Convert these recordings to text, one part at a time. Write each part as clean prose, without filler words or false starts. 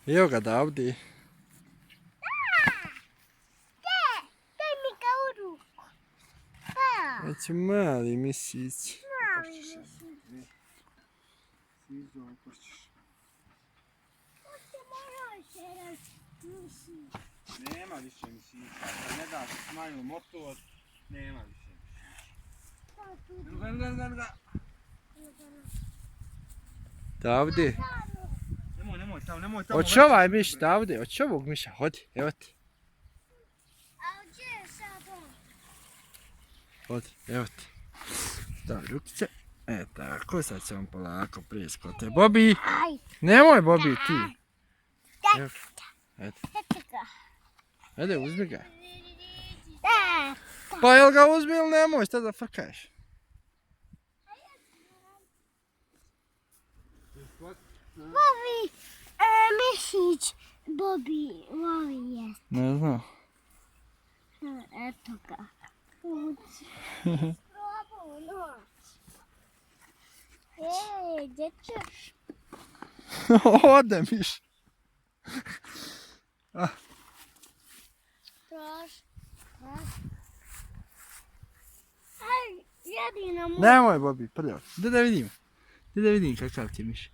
Evo ga Davdi. Daj mi ga u ruku. Pa. Znači mali misić. Mali misić. Siđo, opušćiš. Hoće morao se misić. Nema više misića. Kad ne daš smaju motor, nema više misića. Ga. Davdi. Nemoj tamo. Hoće ovaj miš, Davdi, hoće ovog miša, hodi, evo ti. A gdje je sad on? Hodi, evo ti. Stavi rukice. E tako, sad će vam polako prijeskote. Bobi! Aj. Nemoj Bobi ti. Da. Evo, ajde. Eto ga. Ajde, uzmi ga. Da. Pa jel ga uzmi ili nemoj, šta da frkaješ? Bobi, misić. Bobi, Bobi je. Ne znam. Eto ga. Probao noć. Ej, gdje ćeš? Ode miš. Troš. Aj, jedina mu. Nemoj Bobi, prljavo. Da vidim kakav ti je miš.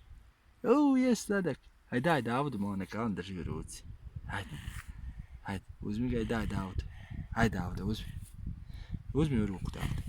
Jes sladak. Hajde daj Davudu malo neka on drži u ruci. Hajde, uzmi ga i daj Davudu. Hajde Davude, uzmi. Uzmi u ruku Davude.